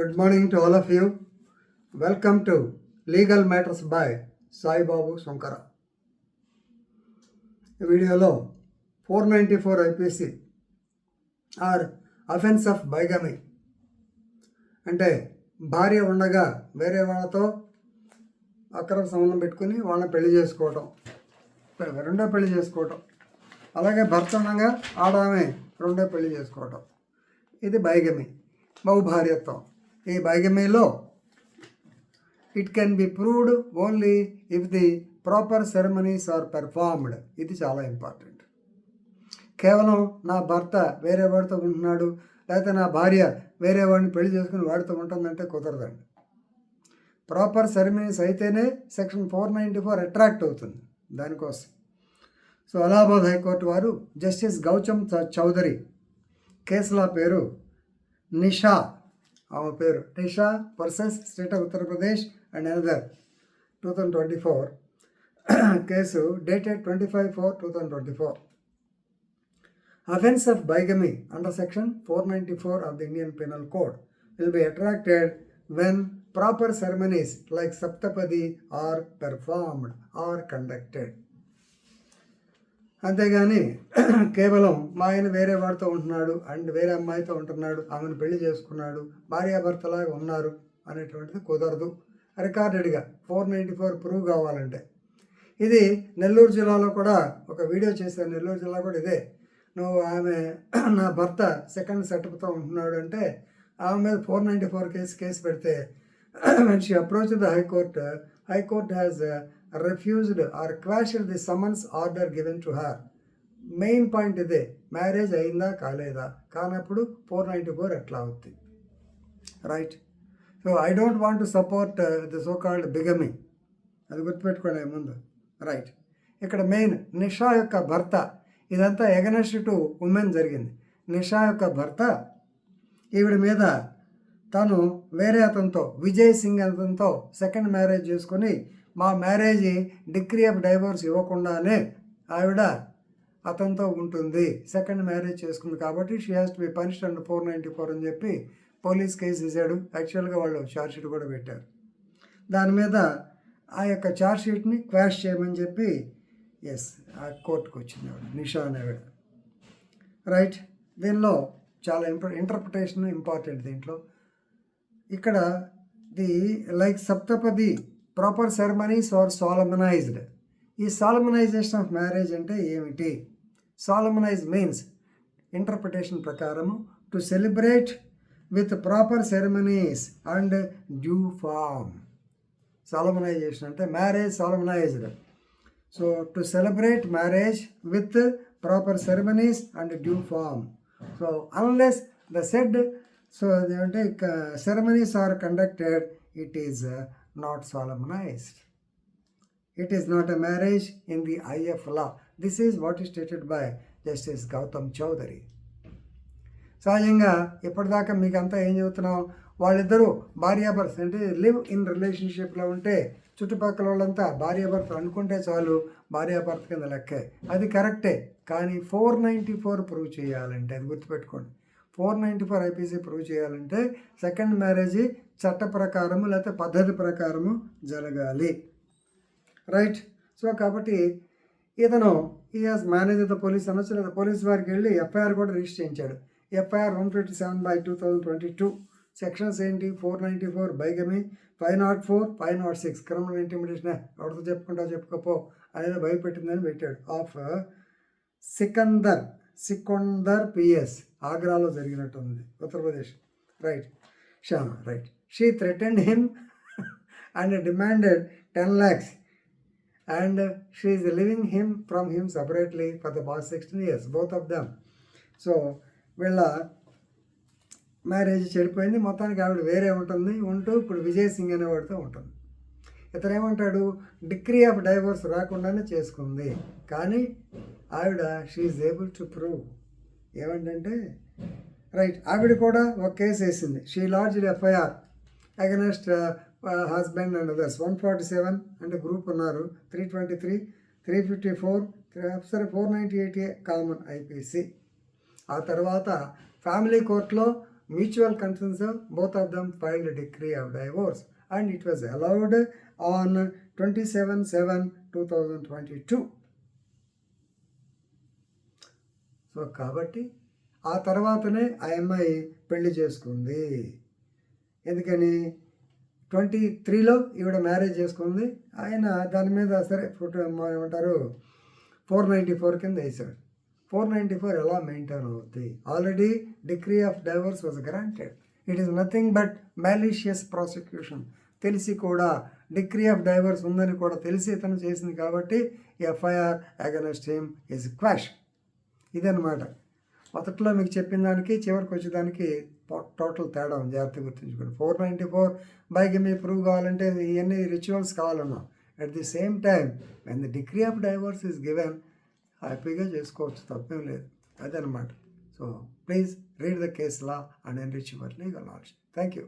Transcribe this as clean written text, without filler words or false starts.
Good morning to all of you. Welcome to Legal Matters by Sai Babu Sankara. ఈ వీడియోలో 494 IPC or offence of bigamy అంటే భార్య ఉండగా వేరే వాళ్ళతో అక్రమ సంబంధం పెట్టుకుని వాళ్ళని పెళ్లి చేసుకోవటం, రెండో పెళ్లి చేసుకోవటం, అలాగే భర్త ఉండగా ఆడామే రెండో పెళ్లి చేసుకోవటం, ఇది బైగమీ, బహుభార్యత్వం. ఈ బైగమీలో it can be proved only if the proper ceremonies are performed. ఇది చాలా ఇంపార్టెంట్. కేవలం నా భర్త వేరే వాడితో ఉంటున్నాడు, లేకపోతే నా భార్య వేరే వాడిని పెళ్లి చేసుకుని వాడితో ఉంటుందంటే కుదరదండి. ప్రాపర్ సెరమనీస్ అయితేనే సెక్షన్ 494 అట్రాక్ట్ అవుతుంది దానికోసం. సో అలహాబాద్ హైకోర్టు వారు జస్టిస్ గౌతమ్ చౌదరి, కేసుల పేరు నిషా, ఆమె పేరు Nisha versus state of Uttar Pradesh and another 2024 case dated 25/4/2024. Offence of bigamy under section 494 of the Indian Penal Code will be attracted when proper ceremonies like Saptapadi are performed or conducted. అంతేగాని కేవలం మా ఆయన వేరే వాడితో ఉంటున్నాడు అండ్ వేరే అమ్మాయితో ఉంటున్నాడు, ఆమెను పెళ్లి చేసుకున్నాడు, భార్యాభర్తలాగా ఉన్నారు అనేటువంటిది కుదరదు. రికార్డెడ్గా 494 ప్రూవ్ కావాలంటే. ఇది నెల్లూరు జిల్లాలో కూడా ఒక వీడియో చేశాను. నెల్లూరు జిల్లా కూడా ఇదే. నువ్వు ఆమె నా భర్త సెకండ్ సెటప్తో ఉంటున్నాడు అంటే ఆమె మీద 494 కేసు పెడితే when she approached the high court has refused or quashed the summons order given to her. Main point ఇదే, మ్యారేజ్ అయిందా కాలేదా, కానప్పుడు 494 ఎట్లా అవుతుంది, right? So I don't want to support the so called bigamy, అది గుర్తుపెట్టుకోండి ముందు, రైట్? ఇక్కడ మెయిన్ నిషా యొక్క భర్త, ఇదంతా ఎగనెస్ట్ టు ఉమెన్ జరిగింది. నిషా యొక్క భర్త ఈవిడ మీద తను వేరే అతనితో, విజయ్ సింగ్ అతనితో సెకండ్ మ్యారేజ్ చేసుకొని మా మ్యారేజ్ డిగ్రీ ఆఫ్ డైవోర్స్ ఇవ్వకుండానే ఆవిడ అతనితో ఉంటుంది, సెకండ్ మ్యారేజ్ చేసుకుంది కాబట్టి she has to be punished under 494 అని చెప్పి పోలీస్ కేసు వేసాడు. యాక్చువల్గా వాళ్ళు ఛార్జ్షీట్ కూడా పెట్టారు. దాని మీద ఆ యొక్క ఛార్జ్షీట్ని క్వాష్ చేయమని చెప్పి ఆ కోర్టుకు వచ్చింది ఆవిడ, నిషా అనేవిడ, రైట్? దీనిలో చాలా ఇంటర్ప్రిటేషన్ ఇంపార్టెంట్. దీంట్లో ఇక్కడ the like saptapadi proper ceremonies are solemnised. ఈ సాలమనైజేషన్ ఆఫ్ మ్యారేజ్ అంటే ఏమిటి? సాలమనైజ్ మీన్స్ ఇంటర్ప్రిటేషన్ ప్రకారము to celebrate with proper ceremonies and due form. Solemnisation అంటే marriage solemnised. So to celebrate marriage with proper ceremonies and due form. So unless the said so అదేంటే ceremonies are conducted, it is not solemnized. It is not a marriage in the eye of law. This is what is stated by Justice Gautam Chaudhary. సహజంగా ఇప్పటిదాకా మీకు అంతా ఏం చెబుతున్నాం, వాళ్ళిద్దరూ భార్యాభర్త అంటే లివ్ ఇన్ రిలేషన్షిప్లో ఉంటే చుట్టుపక్కల వాళ్ళంతా భార్యాభర్తలు అనుకుంటే చాలు, భార్యాభర్త కింద లెక్కే. అది కరెక్టే, కానీ 494 ప్రూవ్ చేయాలంటే, అది గుర్తుపెట్టుకోండి, 494 ఐపీసీ ప్రూవ్ చేయాలంటే సెకండ్ మ్యారేజ్ చట్ట ప్రకారము లేకపోతే పద్ధతి ప్రకారము జరగాలి, రైట్? సో కాబట్టి ఇతను ఈ హాజ్ మేనేజ్ ద పోలీస్ అనొచ్చు, లేదా పోలీస్ వారికి వెళ్ళి ఎఫ్ఐఆర్ కూడా రిజిస్టర్ చేయించాడు. ఎఫ్ఐఆర్ 157/2022. సెక్షన్స్ ఏంటి? 494 బైగమీ, 504, 506 క్రిమినల్ ఇంటిమిడేషన్, ఎవరితో చెప్పుకుంటా చెప్పుకోపో అనేది భయపెట్టిందని పెట్టాడు. ఆఫ్ సికందర్ పిఎస్, ఆగ్రాలో జరిగినట్టుంది, Uttar Pradesh, right? Shyama, right? She threatened him and demanded 10 lakhs and she is living from him separately for the past 16 years, both of them. So వీళ్ళ మ్యారేజ్ చెడిపోయింది, మొత్తానికి ఆవిడ వేరే ఉంటూ ఇప్పుడు విజయ్ సింగ్ అనేవాడితో ఉంటుంది. ఇతను ఏమంటాడు, డిగ్రీ ఆఫ్ డైవోర్స్ రాకుండానే చేసుకుంది, కానీ ఆవిడ she is able to prove ఏమంటే, రైట్? ఆవిడ కూడా ఒక కేసు వేసింది. She lodged FIR against husband and others. 147 అంటే గ్రూప్ ఉన్నారు, 323, 354, 498 కామన్ ఐపీసీ. ఆ తర్వాత ఫ్యామిలీ కోర్టులో mutual consent, both of them filed a decree of divorce, and it was allowed on 27/7/2022. So కాబట్టి ఆ తర్వాతనే ఆ అమ్మాయి పెళ్లి చేసుకుంది. ఎందుకని 23లో ఈవిడ మ్యారేజ్ చేసుకుంది. ఆయన దాని మీద సరే ఏమంటారు 494 కింద వేశాడు. 494 ఎలా మెయింటైన్ అవుతుంది? Already degree of divorce was granted. It is nothing but malicious prosecution. తెలిసి కూడా డిగ్రీ ఆఫ్ డైవర్స్ ఉందని కూడా తెలిసి ఇతను చేసింది కాబట్టి FIR against him is quash. ఇదనమాట మొదట్లో మీకు చెప్పిన దానికి చివరికి వచ్చేదానికి టోటల్ తేడా ఉంది. జాగ్రత్తగా గుర్తుంచుకోండి. 494 బైగమీ ప్రూవ్ కావాలంటే ఇవన్నీ రిచువల్స్ కావాలన్నా. At the same time when the degree of divorce is given హ్యాపీగా చేసుకోవచ్చు, తప్పేం లేదు. అదనమాట. So please read the case law and enrich your legal knowledge. Thank you.